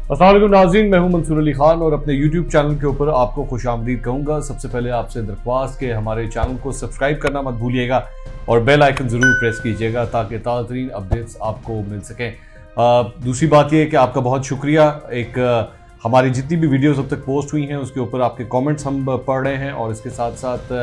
अस्सलाम वालेकुम नाज़रीन, मैं हूं मंसूर अली खान और अपने YouTube चैनल के ऊपर आपको खुशामदीद कहूँगा। सबसे पहले आपसे दरख्वास्त के हमारे चैनल को सब्सक्राइब करना मत भूलिएगा और बेल आइकन ज़रूर प्रेस कीजिएगा ताकि ताज़ा तरीन अपडेट्स आपको मिल सकें। दूसरी बात यह है कि आपका बहुत शुक्रिया। हमारी जितनी भी वीडियोस अब तक पोस्ट हुई हैं उसके ऊपर आपके कमेंट्स हम पढ़ रहे हैं और इसके साथ साथ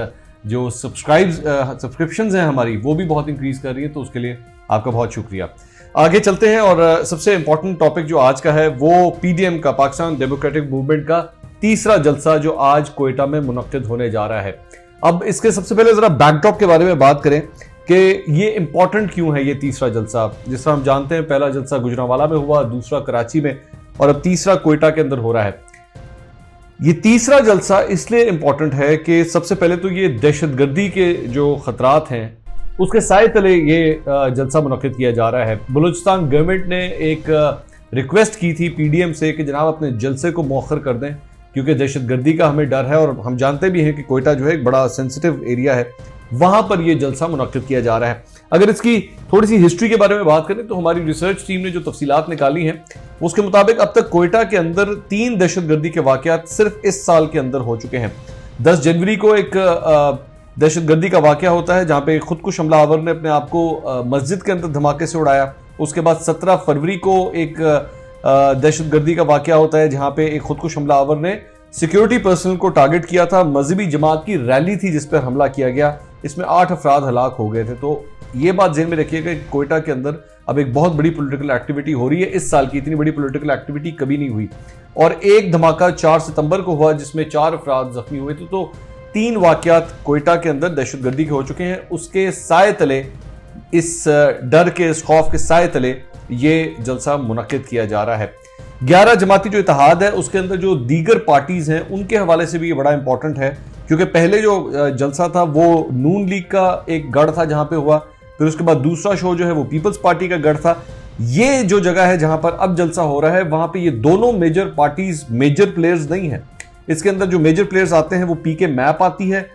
जो सब्सक्रिप्शंस हैं हमारी वो भी बहुत इंक्रीज़ कर रही है, तो उसके लिए आपका बहुत शुक्रिया। आगे चलते हैं और सबसे इंपॉर्टेंट टॉपिक जो आज का है वो पीडीएम का, पाकिस्तान डेमोक्रेटिक मूवमेंट का तीसरा जलसा जो आज कोयटा में मुनक्किद होने जा रहा है। अब इसके सबसे पहले जरा बैकड्रॉप के बारे में बात करें कि ये इंपॉर्टेंट क्यों है ये तीसरा जलसा। जिस तरह हम जानते हैं पहला जलसा गुजरांवाला में हुआ, दूसरा कराची में और अब तीसरा कोयटा के अंदर हो रहा है। ये तीसरा जलसा इसलिए इंपॉर्टेंट है कि सबसे पहले तो ये दहशतगर्दी के जो खतरात हैं उसके साए तले ये जलसा मुनक्किद किया जा रहा है। बलूचिस्तान गवर्नमेंट ने एक रिक्वेस्ट की थी पीडीएम से कि जनाब अपने जलसे को मौखर कर दें क्योंकि दहशतगर्दी का हमें डर है और हम जानते भी हैं कि कोयटा जो है एक बड़ा सेंसिटिव एरिया है, वहां पर यह जलसा मुनक्किद किया जा रहा है। अगर इसकी थोड़ी सी हिस्ट्री के बारे में बात करें तो हमारी रिसर्च टीम ने जो तफसीलात निकाली हैं उसके मुताबिक अब तक कोयटा के अंदर 3 दहशतगर्दी के वाकयात सिर्फ इस साल के अंदर हो चुके हैं। 10 जनवरी को एक दहशतगर्दी का वाकया होता है जहां पे खुदकुश हमलावर ने अपने आप को मस्जिद के अंदर धमाके से उड़ाया। उसके बाद 17 फरवरी को एक दहशतगर्दी का वाकया होता है जहां पे एक खुदकुश हमलावर ने सिक्योरिटी पर्सनल को टारगेट किया था। मजहबी जमात की रैली थी जिस पर हमला किया गया, इसमें 8 अफराद हलाक हो गए थे। तो ये बात ज़हन में रखिएगा कि कोयटा के अंदर अब एक बहुत बड़ी पॉलिटिकल एक्टिविटी हो रही है। इस साल की इतनी बड़ी पॉलिटिकल एक्टिविटी कभी नहीं हुई और एक धमाका 4 सितंबर को हुआ जिसमें 4 अफराद जख्मी हुए थे। तो 3 वाकयात कोयटा के अंदर दहशतगर्दी के हो चुके हैं। उसके साए तले, इस डर के, इस खौफ के साए तले ये जलसा मुनक्किद किया जा रहा है। 11 जमाती जो इत्तेहाद है उसके अंदर जो दीगर पार्टीज हैं उनके हवाले से भी ये बड़ा इंपॉर्टेंट है क्योंकि पहले जो जलसा था वो नून लीग का एक गढ़ था जहां पे हुआ, फिर उसके बाद दूसरा शो जो है वो पीपल्स पार्टी का गढ़ था। ये जो जगह है जहां पर अब जलसा हो रहा है वहां पे ये दोनों मेजर पार्टीज मेजर प्लेयर्स नहीं है। इसके अंदर जो मेजर प्लेयर्स आते हैं वो पीके मैप आती है,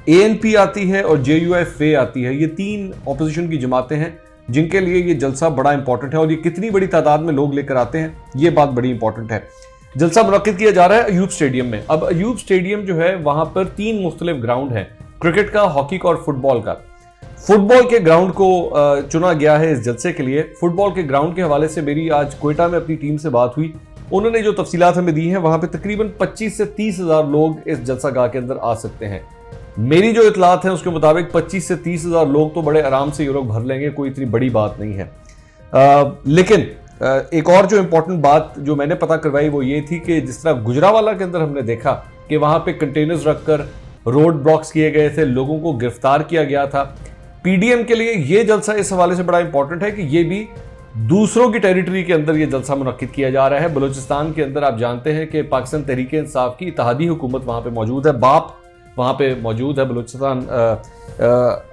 एएनपी आती है और जेयूएफए आती है। ये 3 ऑपोजिशन की जमातें हैं जिनके लिए ये जलसा बड़ा इंपॉर्टेंट है और ये कितनी बड़ी तादाद में लोग लेकर आते हैं ये बात बड़ी इंपॉर्टेंट है। जलसा मुनक्किद किया जा रहा है अयूब स्टेडियम में। अब अयूब स्टेडियम जो है वहां पर 3 मुख्तलिफ ग्राउंड हैं, क्रिकेट का, हॉकी का और फुटबॉल का। फुटबॉल के ग्राउंड को चुना गया है इस जलसे के लिए। फुटबॉल के ग्राउंड के हवाले से मेरी आज कोयटा में अपनी टीम से बात हुई। उन्होंने जो तफसीलात हमें दी हैं वहां पे तकरीबन 25 से 30 हजार लोग इस जलसागाह के अंदर आ सकते हैं। मेरी जो इतलात हैं उसके मुताबिक 25 से 30 हजार लोग तो बड़े आराम से ये लोग भर लेंगे, कोई इतनी बड़ी बात नहीं है। लेकिन एक और जो इंपॉर्टेंट बात जो मैंने पता करवाई वो ये थी कि जिस तरह गुजरांवाला के अंदर हमने देखा कि वहां पे कंटेनर्स रखकर रोड ब्लॉक्स किए गए थे, लोगों को गिरफ्तार किया गया था। पीडीएम के लिए ये जलसा इस हवाले से बड़ा इंपॉर्टेंट है कि ये भी दूसरों की टेरिटरी के अंदर ये जलसा मुनक्किद किया जा रहा है। बलूचिस्तान के अंदर आप जानते हैं कि पाकिस्तान तहरीक-ए-इंसाफ की इत्तेहादी हुकूमत वहां पे मौजूद है, बाप वहां पे मौजूद है, बलूचिस्तान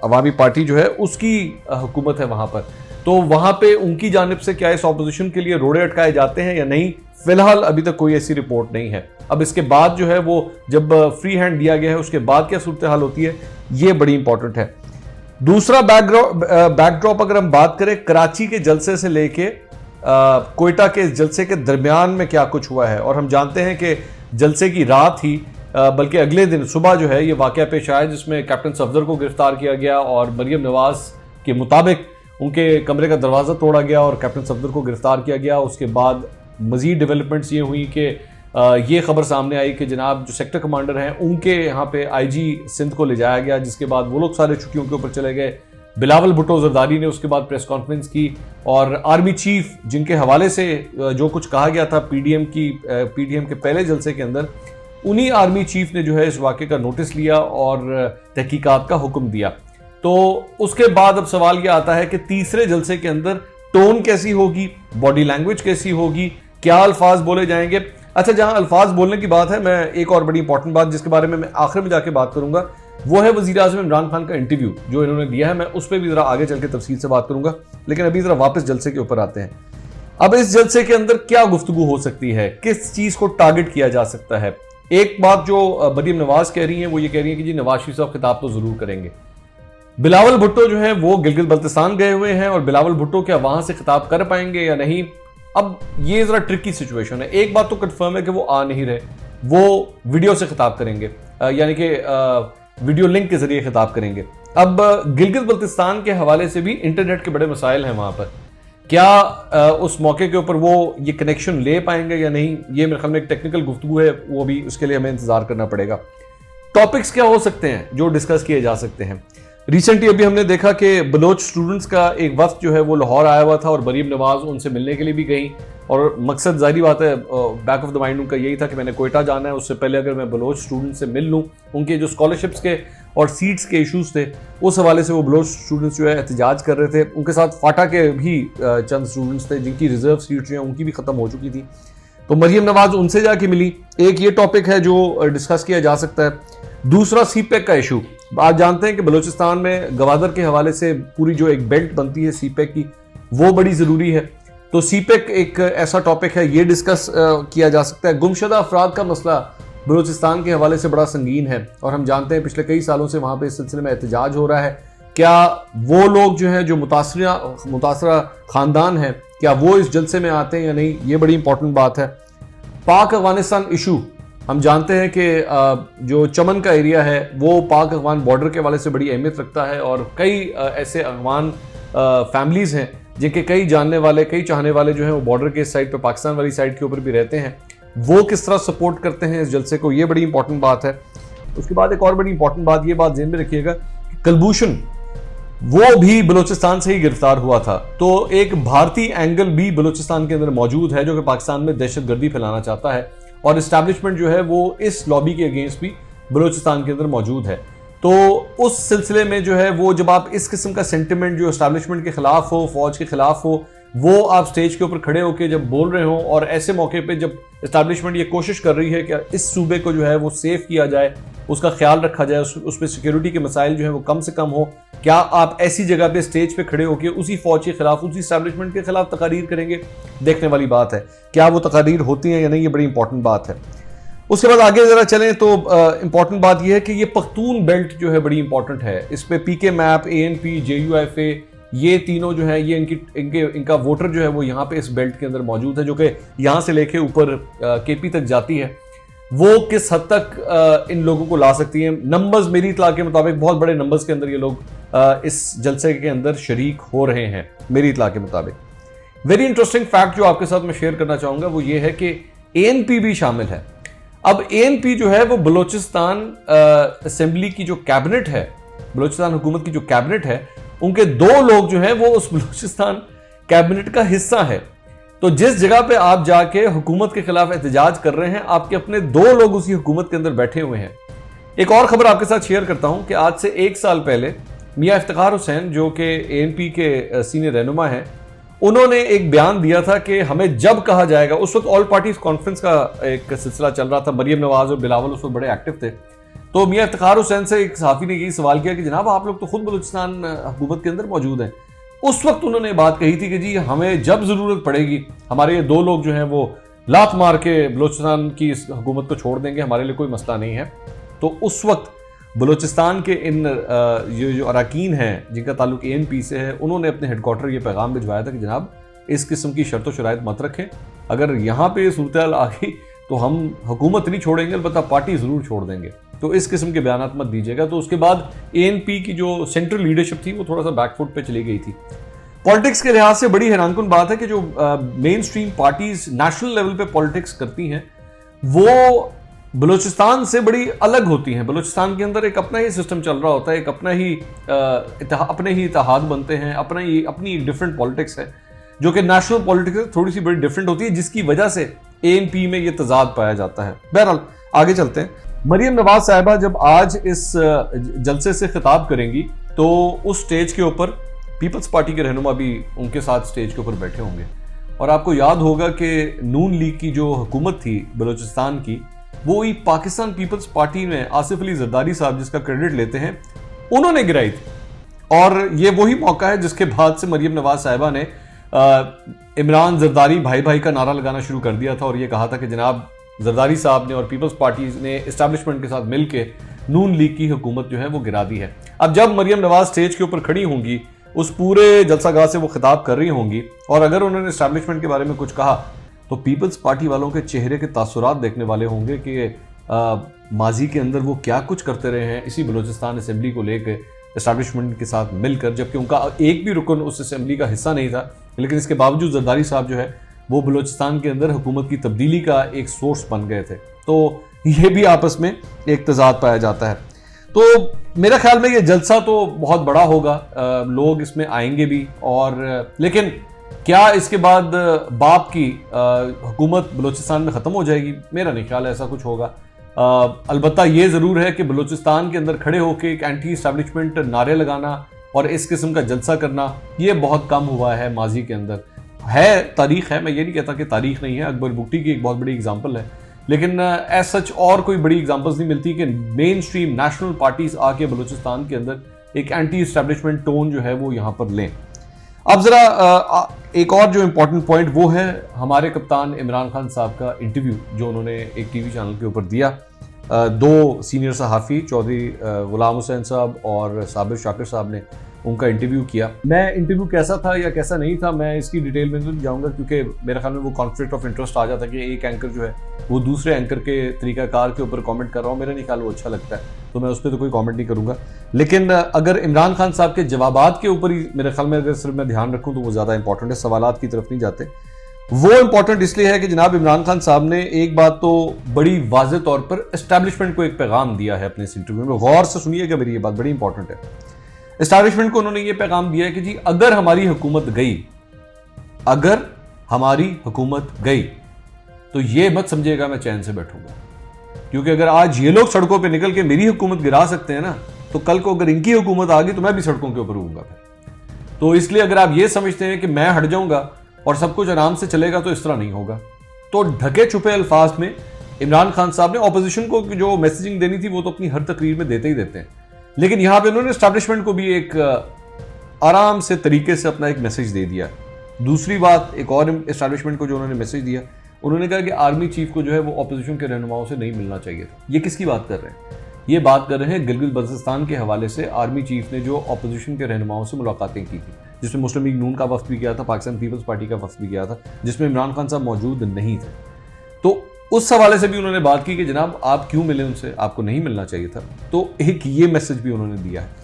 अवामी पार्टी जो है उसकी हुकूमत है वहां पर। तो वहां पे उनकी जानिब से क्या इस ऑपोजिशन के लिए रोड़े अटकाए जाते हैं या नहीं, फिलहाल अभी तक कोई ऐसी रिपोर्ट नहीं है। अब इसके बाद जो है वो जब फ्री हैंड दिया गया है उसके बाद क्या सूरत हाल होती है ये बड़ी इंपॉर्टेंट है। दूसरा बैकड्रॉप अगर हम बात करें कराची के जलसे से लेके कोयटा के जलसे के दरमियान में क्या कुछ हुआ है, और हम जानते हैं कि जलसे की रात ही बल्कि अगले दिन सुबह जो है ये वाकया पेश आया जिसमें कैप्टन सफदर को गिरफ्तार किया गया और मरियम नवाज के मुताबिक उनके कमरे का दरवाज़ा तोड़ा गया और कैप्टन सफदर को गिरफ्तार किया गया। उसके बाद मजीद डेवलपमेंट्स ये हुई कि ये खबर सामने आई कि जनाब जो सेक्टर कमांडर हैं उनके यहाँ पे आईजी सिंध को ले जाया गया, जिसके बाद वो लोग सारे छुट्टियों के ऊपर चले गए। बिलावल भुट्टो जरदारी ने उसके बाद प्रेस कॉन्फ्रेंस की और आर्मी चीफ जिनके हवाले से जो कुछ कहा गया था पीडीएम के पहले जलसे के अंदर, उन्हीं आर्मी चीफ ने जो है इस वाक़े का नोटिस लिया और तहकीकात का हुक्म दिया। तो उसके बाद अब सवाल यह आता है कि तीसरे जलसे के अंदर टोन कैसी होगी, बॉडी लैंग्वेज कैसी होगी, क्या अल्फाज बोले जाएंगे। अच्छा, जहां अल्फाज बोलने की बात है, मैं एक और बड़ी इंपॉर्टेंट बात जिसके बारे में मैं आखिर में जाके बात करूंगा वो है वजीर आज़म इमरान खान का इंटरव्यू जो इन्होंने दिया है। मैं उस पर भी जरा आगे चल के तफसील से बात करूंगा, लेकिन अभी जरा वापस जलसे के ऊपर आते हैं। अब इस जलसे के अंदर क्या गुफ्तगू हो सकती है, किस चीज को टारगेट किया जा सकता है। एक बात जो मरियम नवाज कह रही है वो ये कह रही है कि जी नवाज शरीफ साहब खिताब तो जरूर करेंगे। बिलावल भुट्टो जो है वो गिलगित बल्तिस्तान गए हुए हैं और बिलावल भुट्टो क्या वहां से खिताब कर पाएंगे या नहीं, अब ये जरा ट्रिकी सिचुएशन है। एक बात तो कंफर्म है कि वो आ नहीं रहे, वो वीडियो से खिताब करेंगे, यानी कि वीडियो लिंक के जरिए खिताब करेंगे। अब गिलगित बल्तिस्तान के हवाले से भी इंटरनेट के बड़े मसाइल हैं वहां पर। क्या उस मौके के ऊपर वो ये कनेक्शन ले पाएंगे या नहीं, ये मेरे ख्याल में एक टेक्निकल गुफ्तगू है, वो भी उसके लिए हमें इंतजार करना पड़ेगा। टॉपिक्स क्या हो सकते हैं जो डिस्कस किए जा सकते हैं? रिसेंटली अभी हमने देखा कि बलोच स्टूडेंट्स का एक वक्त जो है वो लाहौर आया हुआ था और मरीम नवाज उनसे मिलने के लिए भी गई, और मकसद जाहिर बात है बैक ऑफ द माइंड उनका यही था कि मैंने कोयटा जाना है, उससे पहले अगर मैं बलोच स्टूडेंट से मिल लूँ। उनके जो स्कॉलरशिप्स के और सीट्स के इशूज़ थे उस हवाले से वो बलोच स्टूडेंट्स जो है एहतजाज कर रहे थे। उनके साथ फाटा के भी चंद स्टूडेंट्स थे जिनकी रिजर्व सीट्स जो हैं उनकी भी ख़त्म हो चुकी थी, तो मरीम नवाज उनसे जाके मिली। एक ये टॉपिक है जो डिस्कस किया जा सकता है। दूसरा सीपेक का इशू। आप जानते हैं कि बलूचिस्तान में गवादर के हवाले से पूरी जो एक बेल्ट बनती है सीपेक की, वो बड़ी ज़रूरी है, तो सीपेक एक ऐसा टॉपिक है, ये डिस्कस किया जा सकता है। गुमशुदा अफराद का मसला बलूचिस्तान के हवाले से बड़ा संगीन है और हम जानते हैं पिछले कई सालों से वहाँ पे इस सिलसिले में एहतजाज हो रहा है। क्या वो लोग जो हैं जो मुतासरा ख़ानदान है, क्या वो इस जलसे में आते हैं या नहीं, ये बड़ी इंपॉर्टेंट बात है। पाक अफगानिस्तान इशू, हम जानते हैं कि जो चमन का एरिया है वो पाक अफगान बॉर्डर के हवाले से बड़ी अहमियत रखता है और कई ऐसे अफगान फैमिलीज़ हैं जिनके कई जानने वाले, कई चाहने वाले जो हैं वो बॉर्डर के साइड पे, पाकिस्तान वाली साइड के ऊपर भी रहते हैं। वो किस तरह सपोर्ट करते हैं इस जलसे को, ये बड़ी इंपॉर्टेंट बात है। उसके बाद एक और बड़ी इंपॉर्टेंट बात, ये बात ज़हन में रखिएगा, कलभूषण वो भी बलूचिस्तान से ही गिरफ्तार हुआ था, तो एक भारतीय एंगल भी बलूचिस्तान के अंदर मौजूद है जो कि पाकिस्तान में दहशतगर्दी फैलाना चाहता है, और इस्टेब्लिशमेंट जो है वो इस लॉबी के अगेंस्ट भी बलूचिस्तान के अंदर मौजूद है। तो उस सिलसिले में जो है वो जब आप इस किस्म का सेंटिमेंट जो इस्टेब्लिशमेंट के खिलाफ हो, फौज के खिलाफ हो, वो आप स्टेज के ऊपर खड़े होकर जब बोल रहे हो और ऐसे मौके पे जब इस्टेब्लिशमेंट ये कोशिश कर रही है कि इस सूबे को जो है वो सेफ किया जाए, उसका ख्याल रखा जाए, उस पर सिक्योरिटी के मसाइल जो है वो कम से कम हो, क्या आप ऐसी जगह पे स्टेज पे खड़े होकर उसी फौज के खिलाफ, उसी इस्टेब्लिशमेंट के खिलाफ तकारीर करेंगे? देखने वाली बात है क्या वो तकारीर होती हैं या नहीं, ये बड़ी इंपॉर्टेंट बात है। उसके बाद आगे जरा चलें तो इंपॉर्टेंट बात यह है कि ये पख्तून बेल्ट जो है बड़ी इंपॉर्टेंट है। इस पे पीके मैप, ANP, JUFA, ये तीनों जो है ये इनका वोटर जो है वो यहाँ पे इस बेल्ट के अंदर मौजूद है, जो कि यहाँ से लेके ऊपर KP तक जाती है। वो किस हद तक इन लोगों को ला सकती है? नंबर्स मेरी इत्तला के मुताबिक बहुत बड़े नंबर्स के अंदर ये लोग इस जलसे के अंदर शरीक हो रहे हैं मेरी इत्तला के मुताबिक। वेरी इंटरेस्टिंग फैक्ट जो आपके साथ मैं शेयर करना चाहूंगा वो ये है कि ANP भी शामिल है। अब ANP जो है वो बलूचिस्तान असेंबली की जो कैबिनेट है, बलूचिस्तान हुकूमत की जो कैबिनेट है, उनके 2 लोग जो हैं वो उस बलूचिस्तान कैबिनेट का हिस्सा है। तो जिस जगह पे आप जाके हुकूमत के खिलाफ एहतजाज कर रहे हैं, आपके अपने 2 लोग उसी हुकूमत के अंदर बैठे हुए हैं। एक और खबर आपके साथ शेयर करता हूं कि आज से 1 साल पहले मियां इफ्तिखार हुसैन जो कि ANP के सीनियर रहनुमा हैं, उन्होंने एक बयान दिया था कि हमें जब कहा जाएगा, उस वक्त ऑल पार्टीज कॉन्फ्रेंस का एक सिलसिला चल रहा था, मरियम नवाज और बिलावल उस वक्त बड़े एक्टिव थे, तो मियां इफ्तिखार हुसैन से एक सहाफ़ी ने यही सवाल किया कि जनाब आप लोग तो खुद बलूचिस्तान हुकूमत के अंदर मौजूद हैं। उस वक्त उन्होंने बात कही थी कि जी हमें जब ज़रूरत पड़ेगी हमारे ये 2 लोग जो हैं वो लात मार के बलूचिस्तान की इस हुकूमत को छोड़ देंगे, हमारे लिए कोई मसला नहीं है। तो उस वक्त बलूचिस्तान के इन ये जो अरकान हैं जिनका ताल्लुक ANP से है, उन्होंने अपने हेडक्वार्टर ये पैगाम भिजवाया था कि जनाब इस किस्म की शर्त व शराइत मत रखें, अगर यहाँ पे सूरत हाल आ गई तो हम हुकूमत नहीं छोड़ेंगे, अलबत्ता पार्टी ज़रूर छोड़ देंगे, तो इस किस्म के बयान मत दीजिएगा। तो उसके बाद ANP की जो सेंट्रल लीडरशिप थी वो थोड़ा सा बैकफुट पे चली गई थी। पॉलिटिक्स के लिहाज से बड़ी हैरानकुन बात है कि जो main stream parties national level पे पॉलिटिक्स करती हैं वो बलूचिस्तान से बड़ी अलग होती हैं। बलूचिस्तान के अंदर एक अपना ही सिस्टम चल रहा होता है, एक अपना ही अपने ही इत्तेहाद बनते हैं, अपनी डिफरेंट पॉलिटिक्स है जो कि नेशनल पॉलिटिक्स से थोड़ी सी बड़ी डिफरेंट होती है, जिसकी वजह से ANP में ये तजाद पाया जाता है। बहरहाल आगे चलते हैं। मरियम नवाज साहिबा जब आज इस जलसे से खिताब करेंगी तो उस स्टेज के ऊपर पीपल्स पार्टी के रहनुमा भी उनके साथ स्टेज के ऊपर बैठे होंगे, और आपको याद होगा कि नून लीग की जो हुकूमत थी बलूचिस्तान की, वो ही पाकिस्तान पीपल्स पार्टी में आसिफ अली जरदारी साहब जिसका क्रेडिट लेते हैं, उन्होंने गिराई थी। और ये वही मौका है जिसके बाद से मरियम नवाज साहिबा ने इमरान जरदारी भाई भाई का नारा लगाना शुरू कर दिया था और ये कहा था कि जनाब जरदारी साहब ने और पीपल्स पार्टी ने इस्टेब्लिशमेंट के साथ मिलकर नून लीग की हुकूमत जो है वो गिरा दी है। अब जब मरियम नवाज स्टेज के ऊपर खड़ी होंगी उस पूरे जलसागाह से वो खिताब कर रही होंगी और अगर उन्होंने एस्टैब्लिशमेंट के बारे में कुछ कहा तो पीपल्स पार्टी वालों के चेहरे के तासुरात देखने वाले होंगे कि माजी के अंदर वो क्या कुछ करते रहे हैं इसी बलूचिस्तान असेंबली को लेकर एस्टैब्लिशमेंट के साथ मिलकर, जबकि उनका एक भी रुकन उस असेंबली का हिस्सा नहीं था, लेकिन इसके बावजूद जरदारी साहब जो है वो बलूचिस्तान के अंदर हुकूमत की तब्दीली का एक सोर्स बन गए थे। तो ये भी आपस में एक तजाद पाया जाता है। तो मेरा ख्याल में ये जलसा तो बहुत बड़ा होगा, लोग इसमें आएंगे भी, और लेकिन क्या इसके बाद बाप की हुकूमत बलूचिस्तान में ख़त्म हो जाएगी? मेरा नहीं ख्याल ऐसा कुछ होगा। अलबत्ता ये ज़रूर है कि बलूचिस्तान के अंदर खड़े होकर एक एंटी इस्टेब्लिशमेंट नारे लगाना और इस किस्म का जलसा करना ये बहुत कम हुआ है माजी के अंदर। है तारीख है, मैं ये नहीं कहता कि तारीख नहीं है, अकबर बुगटी की एक बहुत बड़ी एग्जाम्पल है, लेकिन एज सच और कोई बड़ी एग्जांपल्स नहीं मिलती कि मेन स्ट्रीम नेशनल पार्टीज आके बलूचिस्तान के अंदर एक एंटी इस्टेब्लिशमेंट टोन जो है वो यहाँ पर लें। अब जरा एक और जो इम्पोर्टेंट पॉइंट वो है हमारे कप्तान इमरान खान साहब का इंटरव्यू जो उन्होंने एक टीवी चैनल के ऊपर दिया। दो सीनियर सहाफ़ी चौधरी गुलाम हुसैन साहब और साबिर शाकिर साहब ने उनका इंटरव्यू किया। मैं इंटरव्यू कैसा था या कैसा नहीं था मैं इसकी डिटेल में तो जाऊंगा, क्योंकि मेरे ख्याल में वो कॉन्फ्लिक्ट ऑफ इंटरेस्ट आ जाता है कि एक एंकर जो है वो दूसरे एंकर के तरीकाकार के ऊपर कमेंट कर रहा हूँ, मेरा नहीं ख्याल वो अच्छा लगता है, तो मैं उस पर तो कोई कमेंट नहीं करूंगा। लेकिन अगर इमरान खान साहब के जवाबात के ऊपर ही मेरे ख्याल में अगर सिर्फ मैं ध्यान रखूँ तो वो ज़्यादा इंपॉर्टेंट है, सवालात की तरफ नहीं जाते। वो इंपॉर्टेंट इसलिए है कि जनाब इमरान खान साहब ने एक बात तो बड़ी वाज़ेह तौर पर एस्टैब्लिशमेंट को एक पैगाम दिया है अपने इस इंटरव्यू में। गौर से सुनिएगा, मेरी ये बात बड़ी इंपॉर्टेंट है। एस्टैब्लिशमेंट को उन्होंने ये पैगाम दिया है कि जी अगर हमारी हुकूमत गई तो ये मत समझिएगा मैं चैन से बैठूंगा, क्योंकि अगर आज ये लोग सड़कों पे निकल के मेरी हुकूमत गिरा सकते हैं ना, तो कल को अगर इनकी हुकूमत आ गई तो मैं भी सड़कों के ऊपर हूँगा फिर। तो इसलिए अगर आप ये समझते हैं कि मैं हट जाऊंगा और सब कुछ आराम से चलेगा तो इस तरह नहीं होगा। तो ढके छुपे अल्फाज में इमरान खान साहब ने ऑपोजिशन को जो मैसेजिंग देनी थी वो तो अपनी हर तकरीर में देते ही देते हैं, लेकिन यहां पे उन्होंने एस्टैब्लिशमेंट को भी एक आराम से तरीके से अपना एक मैसेज दे दिया। दूसरी बात, एक और एस्टैब्लिशमेंट को जो उन्होंने मैसेज दिया, उन्होंने कहा कि आर्मी चीफ को जो है वो ऑपोजिशन के रहनुमाओं से नहीं मिलना चाहिए था। ये किसकी बात कर रहे हैं? ये बात कर रहे हैं गिलगित बल्तिस्तान के हवाले से आर्मी चीफ ने जो ऑपोजिशन के रहनुमाओं से मुलाकातें की थी, जिसमें मुस्लिम लीग नून का वफ्द भी किया था, पाकिस्तान पीपल्स पार्टी का वफ्द भी किया था, जिसमें इमरान खान साहब मौजूद नहीं थे। तो उस हवाले से भी उन्होंने बात की कि जनाब आप क्यों मिले उनसे, आपको नहीं मिलना चाहिए था। तो एक ये मैसेज भी उन्होंने दिया है।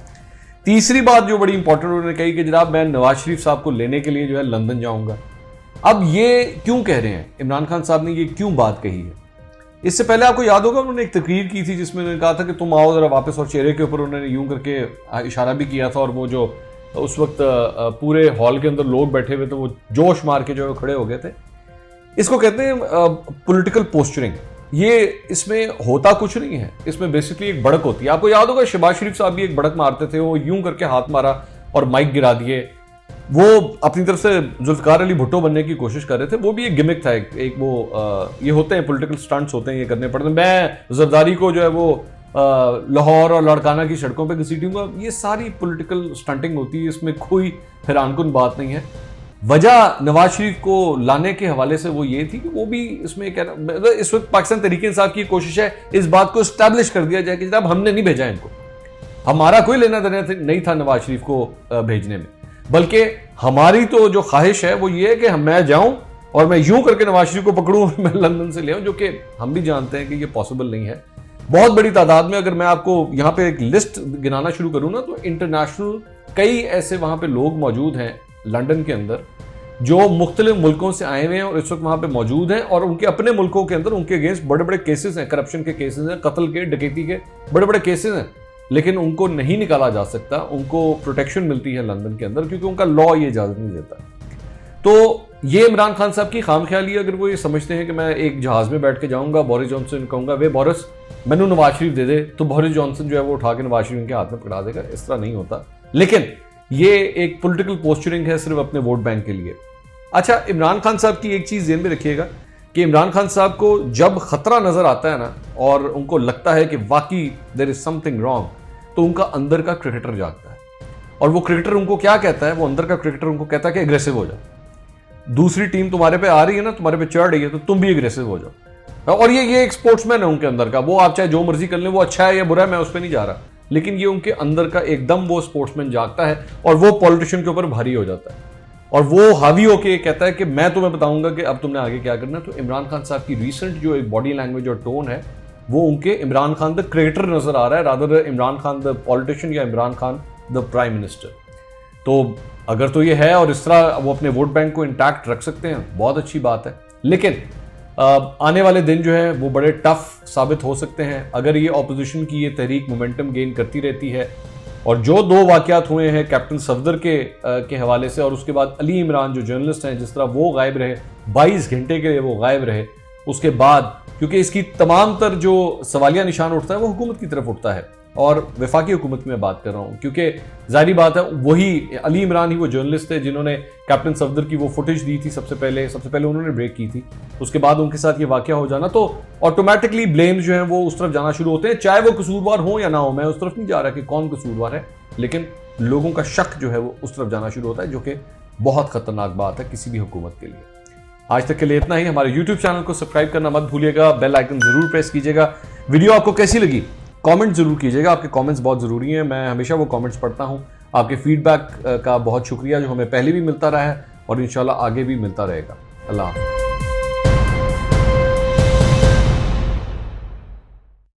तीसरी बात जो बड़ी इंपॉर्टेंट उन्होंने कही कि जनाब मैं नवाज शरीफ साहब को लेने के लिए जो है लंदन जाऊंगा। अब ये क्यों कह रहे हैं इमरान खान साहब ने, ये क्यों बात कही है? इससे पहले आपको याद होगा उन्होंने एक तकरीर की थी जिसमें उन्होंने कहा था कि तुम आओ जरा वापस, और चेहरे के ऊपर उन्होंने यूं करके इशारा भी किया था, और वो जो उस वक्त पूरे हॉल के अंदर लोग बैठे हुए थे वो जोश मार के जो है खड़े हो गए थे। इसको कहते हैं पॉलिटिकल पोस्चरिंग। ये इसमें होता कुछ नहीं है, इसमें बेसिकली एक बढ़क होती है। आपको याद होगा शहबाज शरीफ साहब भी एक बढ़क मारते थे, वो यूं करके हाथ मारा और माइक गिरा दिए। वो अपनी तरफ से जुल्फकार अली भुट्टो बनने की कोशिश कर रहे थे, वो भी एक गिमिक था, एक वो ये होते हैं पॉलिटिकल स्टंट्स होते हैं, ये करने पड़ते हैं। मैं जरदारी को जो है वो लाहौर और लड़काना की सड़कों पे घसीटूंगा, ये सारी पॉलिटिकल स्टंटिंग होती है, इसमें कोई हैरानकुन बात नहीं है। वजह नवाज शरीफ को लाने के हवाले से वो ये थी कि वो भी इसमें इस वक्त पाकिस्तान तहरीक इंसाफ की कोशिश है इस बात को एस्टैब्लिश कर दिया जाए कि जनाब हमने नहीं भेजा इनको, हमारा कोई लेना देना नहीं था नवाज शरीफ को भेजने में, बल्कि हमारी तो जो ख्वाहिश है वो ये है कि मैं जाऊं और मैं यूं करके नवाज शरीफ को पकड़ूं और मैं लंदन से ले आऊं, जो कि हम भी जानते हैं कि ये पॉसिबल नहीं है। बहुत बड़ी तादाद में अगर मैं आपको यहाँ पे एक लिस्ट गिनाना शुरू करूँ ना, तो इंटरनेशनल कई ऐसे वहाँ पे लोग मौजूद हैं लंदन के अंदर जो मुख्तलिफ मुल्कों से आए हुए हैं और इस वक्त वहाँ पे मौजूद हैं, और उनके अपने मुल्कों के अंदर उनके अगेंस्ट बड़े बड़े केसेस हैं, करप्शन के केसेस हैं, कत्ल के, डकैती के बड़े बड़े केसेस हैं, लेकिन उनको नहीं निकाला जा सकता, उनको प्रोटेक्शन मिलती है लंदन के अंदर क्योंकि उनका लॉ ये इजाज़त नहीं देता। तो ये इमरान खान साहब की खामख्याली, अगर वो ये समझते हैं कि मैं एक जहाज़ में बैठ के जाऊँगा, बोरिस जॉनसन कहूँगा वे बोरिस मैनू नवाज शरीफ दे दे, तो बोरिस जॉनसन जो है वो उठा के नवाज शरीफ के हाथ में पकड़ा देगा, इस तरह नहीं होता। लेकिन ये एक पॉलिटिकल पोस्चरिंग है सिर्फ अपने वोट बैंक के लिए। अच्छा, इमरान खान साहब की एक चीज़ ध्यान में रखिएगा कि इमरान खान साहब को जब खतरा नजर आता है ना और उनको लगता है कि वाकई देयर इज समथिंग रॉन्ग, तो उनका अंदर का क्रिकेटर जागता है, और वो क्रिकेटर उनको क्या कहता है, वो अंदर का क्रिकेटर उनको कहता है कि एग्रेसिव हो जाओ, दूसरी टीम तुम्हारे पे आ रही है ना, तुम्हारे पे चढ़ रही है, तो तुम भी एग्रेसिव हो जाओ। और ये एक स्पोर्ट्समैन है उनके अंदर का, वो आप चाहे जो मर्जी कर लें, वो अच्छा है या बुरा है मैं उस पर नहीं जा रहा, लेकिन ये उनके अंदर का एकदम वो स्पोर्ट्समैन जागता है और वो पॉलिटिशियन के ऊपर भारी हो जाता है और वो हावी होके कहता है कि मैं तुम्हें बताऊंगा कि अब तुमने आगे क्या करना है। तो इमरान खान साहब की रिसेंट जो एक बॉडी लैंग्वेज और टोन है वो उनके इमरान खान द क्रिएटर नजर आ रहा है, rather Imran Khan the politician या Imran Khan the prime minister. तो अगर तो ये है और इस तरह वो अपने वोट बैंक को इंटैक्ट रख सकते हैं, बहुत अच्छी बात है। लेकिन आने वाले दिन जो है वो बड़े टफ साबित हो सकते हैं अगर ये ऑपोजिशन की ये तहरीक मोमेंटम गेन करती रहती है। और जो दो वाकयात हुए हैं कैप्टन सफदर के हवाले से और उसके बाद अली इमरान जो जर्नलिस्ट हैं, जिस तरह वो गायब रहे, 22 घंटे के लिए वो गायब रहे, उसके बाद क्योंकि इसकी तमाम तर जो सवालिया निशान उठता है वो हुकूमत की तरफ उठता है और वफाकी हुकूमत की मैं बात कर रहा हूँ, क्योंकि जाहिर बात है वही अली इमरान ही वो जर्नलिस्ट थे जिन्होंने कैप्टन सफदर की वो फुटेज दी थी सबसे पहले उन्होंने ब्रेक की थी। उसके बाद उनके साथ ये वाकया हो जाना तो ऑटोमेटिकली ब्लेम जो है वो उस तरफ जाना शुरू होते हैं, चाहे वो कसूरवार हो या ना हो। मैं उस तरफ नहीं जा रहा कि कौन कसूरवार है, लेकिन लोगों का शक जो है वो उस तरफ जाना शुरू होता है, जो कि बहुत खतरनाक बात है किसी भी हुकूमत के लिए। आज तक के लिए इतना ही। हमारे YouTube चैनल को सब्सक्राइब करना मत भूलिएगा, बेल आइकन जरूर प्रेस कीजिएगा। वीडियो आपको कैसी लगी कमेंट जरूर कीजिएगा, आपके कमेंट्स बहुत ज़रूरी हैं, मैं हमेशा वो कमेंट्स पढ़ता हूं। आपके फीडबैक का बहुत शुक्रिया जो हमें पहले भी मिलता रहा है और इंशाल्लाह आगे भी मिलता रहेगा। अल्लाह हाफ़िज़।